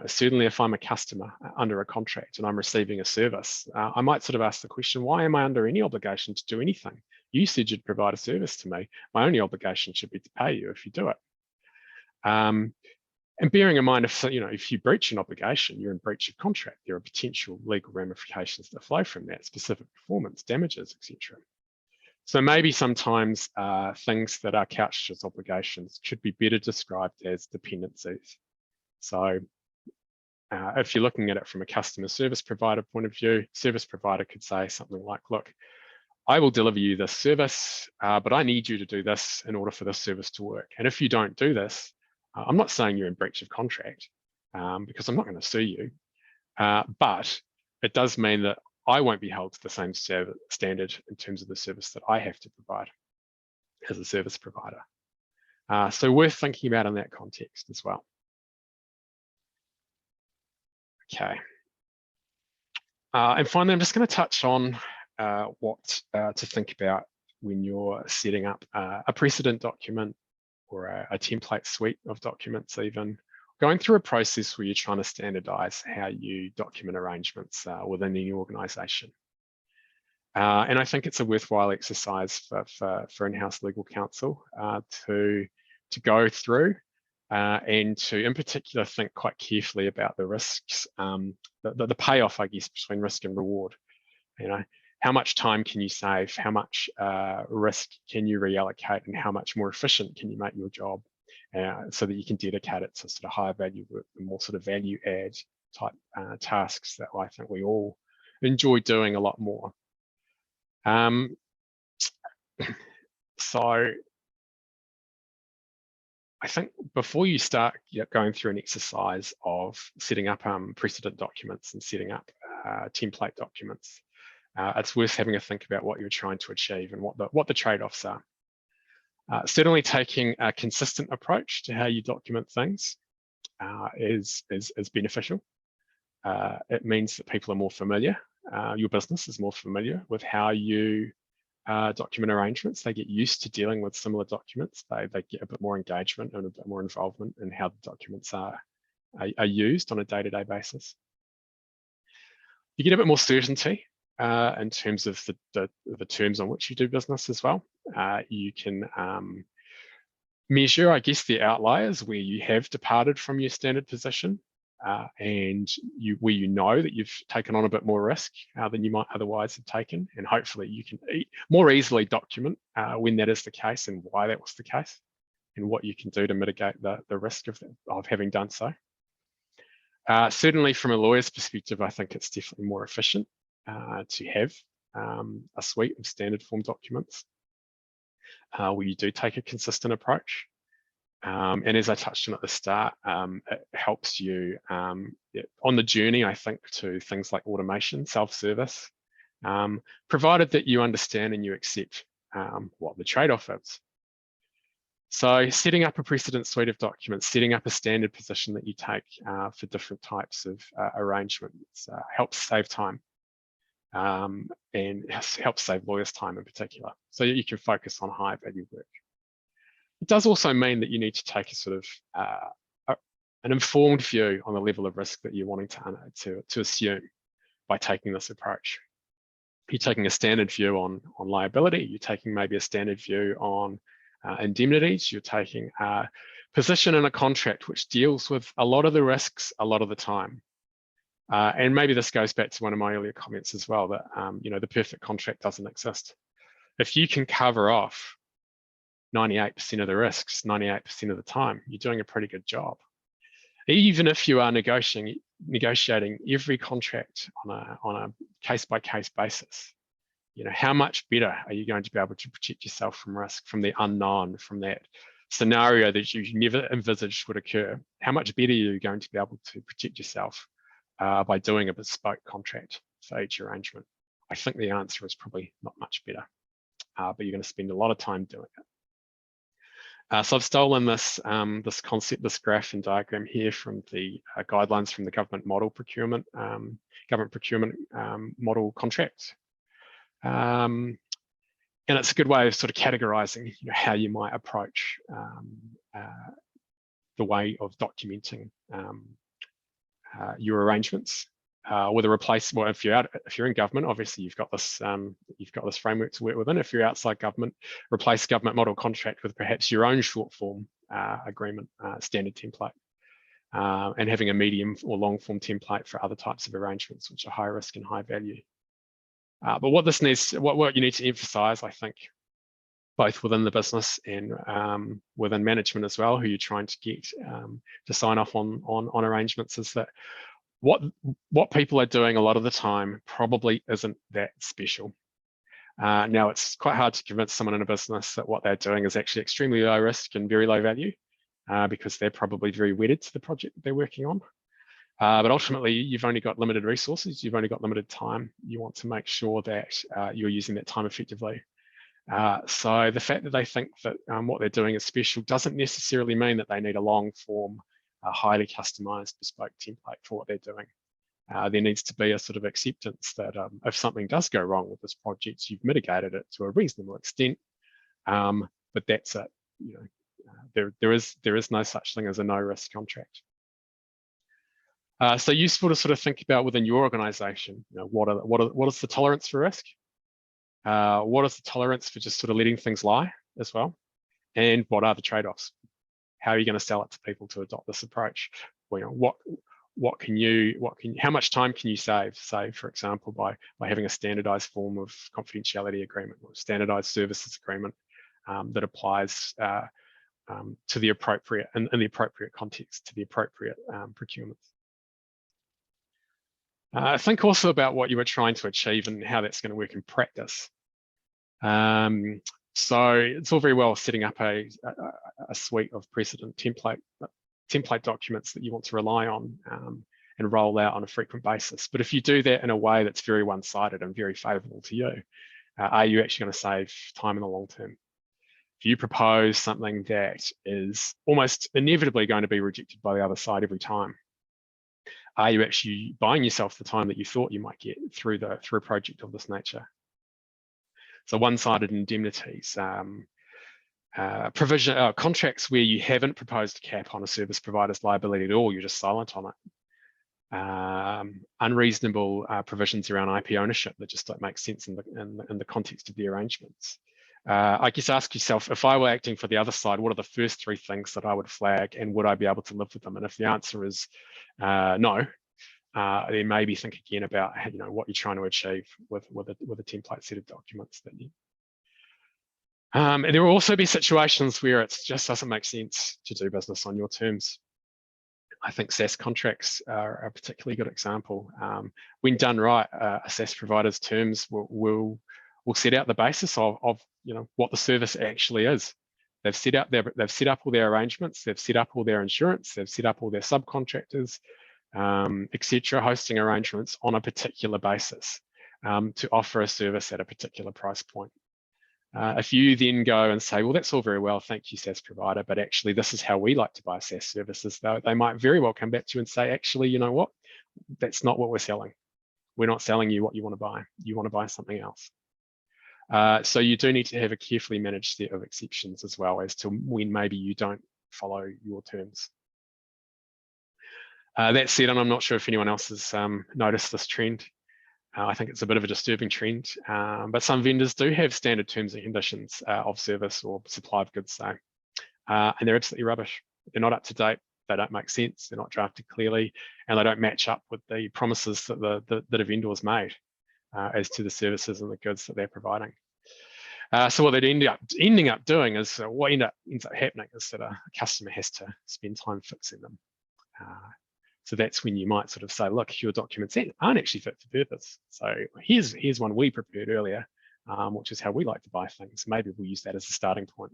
Certainly if I'm a customer under a contract and I'm receiving a service, I might sort of ask the question, why am I under any obligation to do anything? You said you'd provide a service to me. My only obligation should be to pay you if you do it. And bearing in mind, if you breach an obligation, you're in breach of contract. There are potential legal ramifications that flow from that, specific performance, damages, etc. So maybe sometimes things that are couched as obligations should be better described as dependencies. So if you're looking at it from a customer service provider point of view, service provider could say something like, look, I will deliver you this service, but I need you to do this in order for this service to work. And if you don't do this, I'm not saying you're in breach of contract because I'm not going to sue you, but it does mean that I won't be held to the same standard in terms of the service that I have to provide as a service provider. So worth thinking about in that context as well. Okay. And finally, I'm just going to touch on what to think about when you're setting up a precedent document or a template suite of documents, even going through a process where you're trying to standardize how you document arrangements within any organization. And I think it's a worthwhile exercise for in-house legal counsel to go through and to, in particular, think quite carefully about the risks, the payoff, I guess, between risk and reward. You know, how much time can you save? How much risk can you reallocate? And how much more efficient can you make your job so that you can dedicate it to sort of higher value work, the more sort of value add type tasks that I think we all enjoy doing a lot more. So I think before you start going through an exercise of setting up precedent documents and setting up template documents, it's worth having a think about what you're trying to achieve and what the trade-offs are. Certainly taking a consistent approach to how you document things is beneficial. It means that people are more familiar, your business is more familiar with how you document arrangements. They get used to dealing with similar documents. They get a bit more engagement and a bit more involvement in how the documents are used on a day-to-day basis. You get a bit more certainty in terms of the terms on which you do business as well. You can measure, I guess, the outliers where you have departed from your standard position and where you know that you've taken on a bit more risk than you might otherwise have taken, and hopefully you can more easily document when that is the case and why that was the case and what you can do to mitigate the risk of having done so. Certainly from a lawyer's perspective, I think it's definitely more efficient to have a suite of standard form documents where you do take a consistent approach. And as I touched on at the start, it helps you on the journey, I think, to things like automation, self-service, provided that you understand and you accept what the trade-off is. So setting up a precedent suite of documents, setting up a standard position that you take for different types of arrangements helps save time and helps save lawyers' time in particular, so that you can focus on high value work. It does also mean that you need to take a sort of an informed view on the level of risk that you're wanting to assume by taking this approach. You're taking a standard view on liability, you're taking maybe a standard view on indemnities, you're taking a position in a contract which deals with a lot of the risks a lot of the time. And maybe this goes back to one of my earlier comments as well, that you know, the perfect contract doesn't exist. If you can cover off 98% of the risks 98% of the time, you're doing a pretty good job. Even if you are negotiating every contract on a case-by-case basis, you know, how much better are you going to be able to protect yourself from risk, from the unknown, from that scenario that you never envisaged would occur? How much better are you going to be able to protect yourself by doing a bespoke contract for each arrangement? I think the answer is probably not much better, but you're going to spend a lot of time doing it. So I've stolen this concept, this graph and diagram here from the guidelines from the government model procurement, model contract. And it's a good way of sort of categorizing, you know, how you might approach the way of documenting your arrangements with a replacement. Well, if you're in government, obviously you've got this framework to work within. If you're outside government, replace government model contract with perhaps your own short form agreement standard template, and having a medium or long form template for other types of arrangements which are high risk and high value. But what you need to emphasize, I think, both within the business and within management as well, who you're trying to get to sign off on arrangements, is that what people are doing a lot of the time probably isn't that special. Now, it's quite hard to convince someone in a business that what they're doing is actually extremely low risk and very low value, because they're probably very wedded to the project that they're working on. But ultimately, you've only got limited resources, you've only got limited time. You want to make sure that you're using that time effectively. So the fact that they think that what they're doing is special doesn't necessarily mean that they need a long form, highly customized bespoke template for what they're doing. There needs to be a sort of acceptance that if something does go wrong with this project, you've mitigated it to a reasonable extent, but that's it. You know, there is no such thing as a no risk contract. So useful to sort of think about within your organization, you know, what is the tolerance for risk? What is the tolerance for just sort of letting things lie as well? And what are the trade-offs? How are you going to sell it to people to adopt this approach? Well, how much time can you save, say, for example, by having a standardized form of confidentiality agreement or standardized services agreement that applies to the appropriate, in the appropriate context, to the appropriate procurements. Think also about what you were trying to achieve and how that's going to work in practice. So it's all very well setting up a suite of precedent template documents that you want to rely on and roll out on a frequent basis. But if you do that in a way that's very one-sided and very favorable to you, are you actually going to save time in the long term? If you propose something that is almost inevitably going to be rejected by the other side every time, are you actually buying yourself the time that you thought you might get through a project of this nature? So one-sided indemnities, contracts where you haven't proposed a cap on a service provider's liability at all, you're just silent on it. Unreasonable provisions around IP ownership that just don't make sense in the context of the arrangements. I guess ask yourself, if I were acting for the other side, what are the first 3 things that I would flag, and would I be able to live with them? And if the answer is no, then maybe think again about what you're trying to achieve with a template set of documents that you. And there will also be situations where it just doesn't make sense to do business on your terms. I think SaaS contracts are a particularly good example. When done right, a SaaS provider's terms will set out the basis of what the service actually is. They've set up all their arrangements, they've set up all their insurance, they've set up all their subcontractors, etc., hosting arrangements on a particular basis to offer a service at a particular price point. If you then go and say, well, that's all very well, thank you, SaaS provider, but actually this is how we like to buy SaaS services, though, they might very well come back to you and say, actually, you know what, that's not what we're selling. We're not selling you what you want to buy. You want to buy something else. So you do need to have a carefully managed set of exceptions as well as to when maybe you don't follow your terms. That said, and I'm not sure if anyone else has noticed this trend. I think it's a bit of a disturbing trend, but some vendors do have standard terms and conditions of service or supply of goods, and they're absolutely rubbish. They're not up to date. They don't make sense. They're not drafted clearly, and they don't match up with the promises that that a vendor has made as to the services and the goods that they're providing. So what they're ending up doing is what ends up happening is that a customer has to spend time fixing them. So that's when you might sort of say, look, your documents aren't actually fit for purpose. So here's one we prepared earlier, which is how we like to buy things. Maybe we'll use that as a starting point.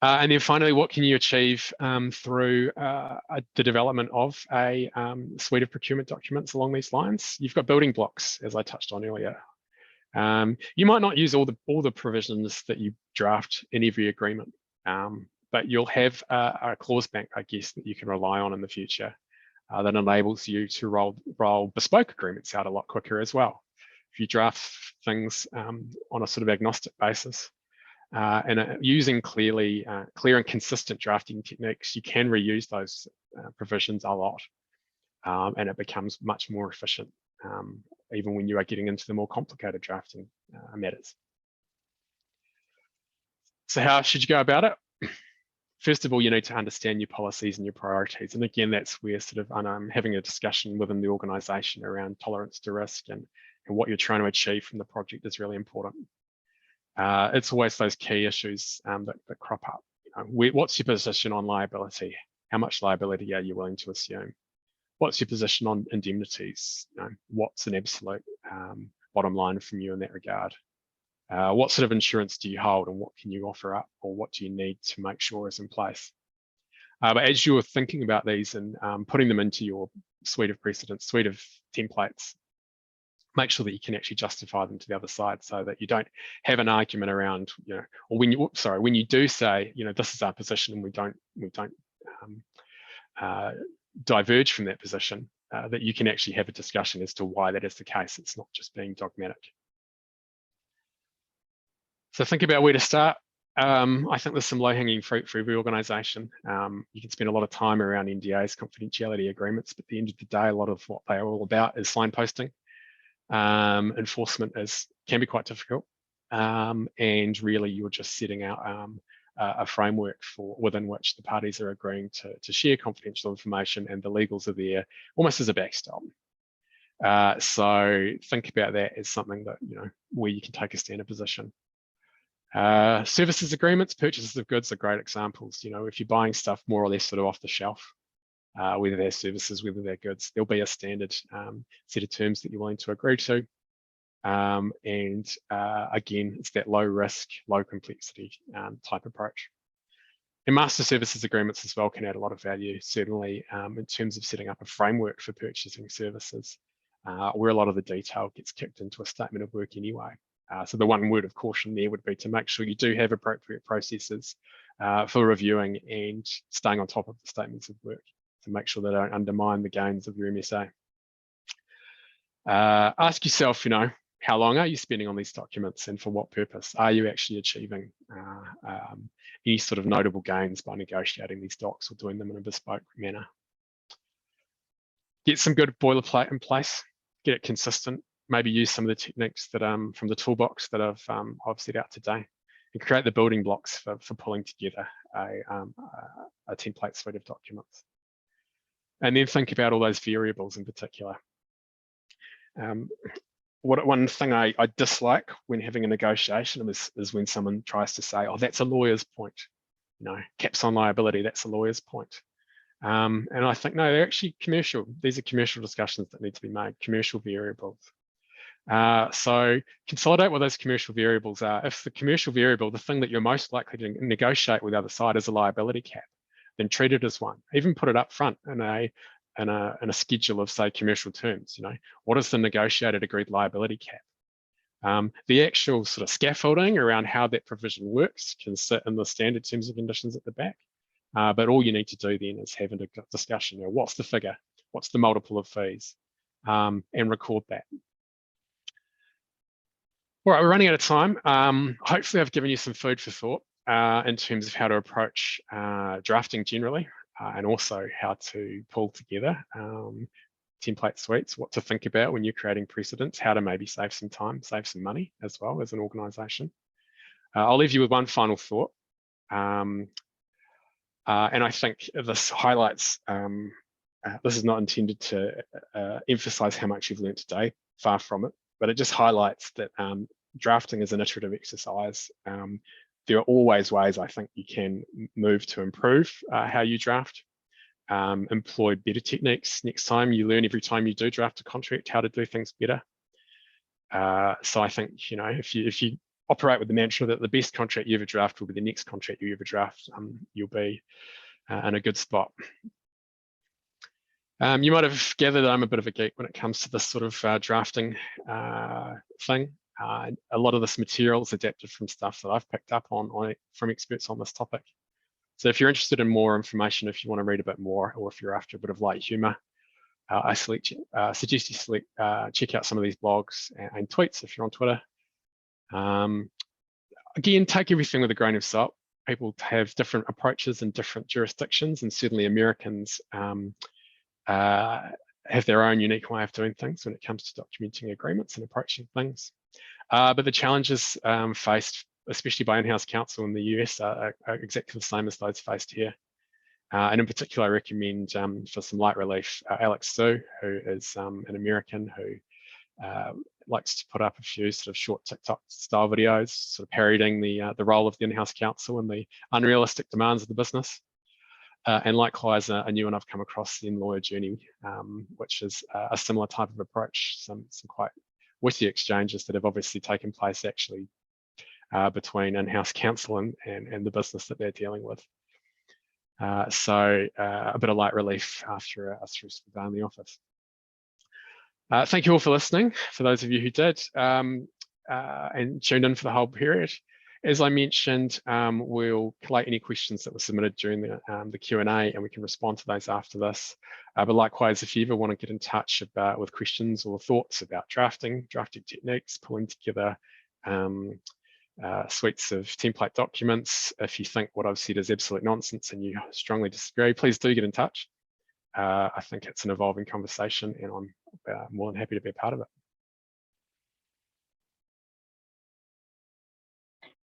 And then finally, what can you achieve through the development of a suite of procurement documents along these lines? You've got building blocks, as I touched on earlier. You might not use all the provisions that you draft in every agreement, but you'll have a clause bank, I guess, that you can rely on in the future that enables you to roll bespoke agreements out a lot quicker as well. If you draft things on a sort of agnostic basis and using clear and consistent drafting techniques, you can reuse those provisions a lot, and it becomes much more efficient, even when you are getting into the more complicated drafting matters. So how should you go about it? First of all, you need to understand your policies and your priorities. And again, that's where sort of having a discussion within the organisation around tolerance to risk and what you're trying to achieve from the project is really important. It's always those key issues that crop up. What's your position on liability? How much liability are you willing to assume? What's your position on indemnities? What's an absolute bottom line from you in that regard? What sort of insurance do you hold, and what can you offer up, or what do you need to make sure is in place? But as you're thinking about these and putting them into your suite of precedents, suite of templates, make sure that you can actually justify them to the other side, so that you don't have an argument around, or when you do say, this is our position, and we don't diverge from that position, that you can actually have a discussion as to why that is the case. It's not just being dogmatic. So think about where to start. I think there's some low-hanging fruit for every organisation. You can spend a lot of time around NDAs, confidentiality agreements, but at the end of the day, a lot of what they are all about is signposting. Enforcement can be quite difficult, and really you're just setting out a framework within which the parties are agreeing to share confidential information, and the legals are there almost as a backstop. So think about that as something that, where you can take a standard position. Services agreements, purchases of goods are great examples. If you're buying stuff more or less sort of off the shelf, whether they're services, whether they're goods, there'll be a standard set of terms that you're willing to agree to. Again, it's that low risk, low complexity type approach. And master services agreements as well can add a lot of value, certainly in terms of setting up a framework for purchasing services, where a lot of the detail gets kicked into a statement of work anyway. So the one word of caution there would be to make sure you do have appropriate processes for reviewing and staying on top of the statements of work to make sure they don't undermine the gains of your MSA. Ask yourself, how long are you spending on these documents and for what purpose? Are you actually achieving any sort of notable gains by negotiating these docs or doing them in a bespoke manner? Get some good boilerplate in place, get it consistent, maybe use some of the techniques that from the toolbox that I've set out today, and create the building blocks for pulling together a template suite of documents. And then think about all those variables in particular. One thing I dislike when having a negotiation is when someone tries to say, oh, that's a lawyer's point. Caps on liability, that's a lawyer's point. And I think, no, they're actually commercial. These are commercial discussions that need to be made, commercial variables. So consolidate what those commercial variables are. If the commercial variable, the thing that you're most likely to negotiate with the other side is a liability cap, then treat it as one. Even put it up front in a schedule of, say, commercial terms. What is the negotiated agreed liability cap? The actual sort of scaffolding around how that provision works can sit in the standard terms and conditions at the back. But all you need to do then is have a discussion. What's the figure? What's the multiple of fees? And record that. All right, we're running out of time. Hopefully I've given you some food for thought in terms of how to approach drafting generally, and also how to pull together template suites, what to think about when you're creating precedents, how to maybe save some time, save some money as well as an organisation. I'll leave you with one final thought. And I think this highlights, this is not intended to emphasize how much you've learned today, far from it, but it just highlights that drafting is an iterative exercise. There are always ways I think you can move to improve how you draft, employ better techniques next time. You learn every time you do draft a contract how to do things better. So I think, if you operate with the mantra that the best contract you ever draft will be the next contract you ever draft, you'll be in a good spot. You might have gathered I'm a bit of a geek when it comes to this sort of drafting thing. A lot of this material is adapted from stuff that I've picked up on from experts on this topic. So if you're interested in more information, if you want to read a bit more, or if you're after a bit of light humour, I suggest you check out some of these blogs and tweets if you're on Twitter. Again, take everything with a grain of salt. People have different approaches in different jurisdictions, and certainly Americans have their own unique way of doing things when it comes to documenting agreements and approaching things. But the challenges faced, especially by in-house counsel in the US, are exactly the same as those faced here. And in particular, I recommend for some light relief, Alex Su, who is an American who likes to put up a few sort of short TikTok style videos, sort of parodying the role of the in-house counsel and the unrealistic demands of the business. And likewise, a new one I've come across, the In-Lawyer Journey, which is a similar type of approach, some quite witty exchanges that have obviously taken place actually between in-house counsel and the business that they're dealing with. So a bit of light relief after a stressful day in the office. Thank you all for listening, for those of you who did, and tuned in for the whole period. As I mentioned, we'll collate any questions that were submitted during the Q&A, and we can respond to those after this. But likewise, if you ever want to get in touch with questions or thoughts about drafting techniques, pulling together suites of template documents, if you think what I've said is absolute nonsense and you strongly disagree, please do get in touch. I think it's an evolving conversation, and I'm more than happy to be a part of it.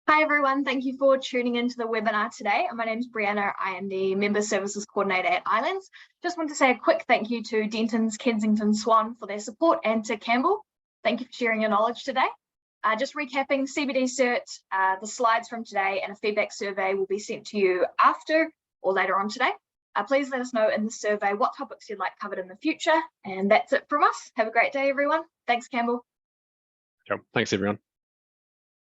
Hi everyone, thank you for tuning into the webinar today. My name is Brianna, I am the Member Services Coordinator at ILANZ. Just want to say a quick thank you to Dentons, Kensington, Swan for their support, and to Campbell. Thank you for sharing your knowledge today. Just recapping CBD Cert, the slides from today and a feedback survey will be sent to you after or later on today. Please let us know in the survey what topics you'd like covered in the future. And that's it from us. Have a great day, everyone. Thanks, Campbell. Cool. Thanks, everyone.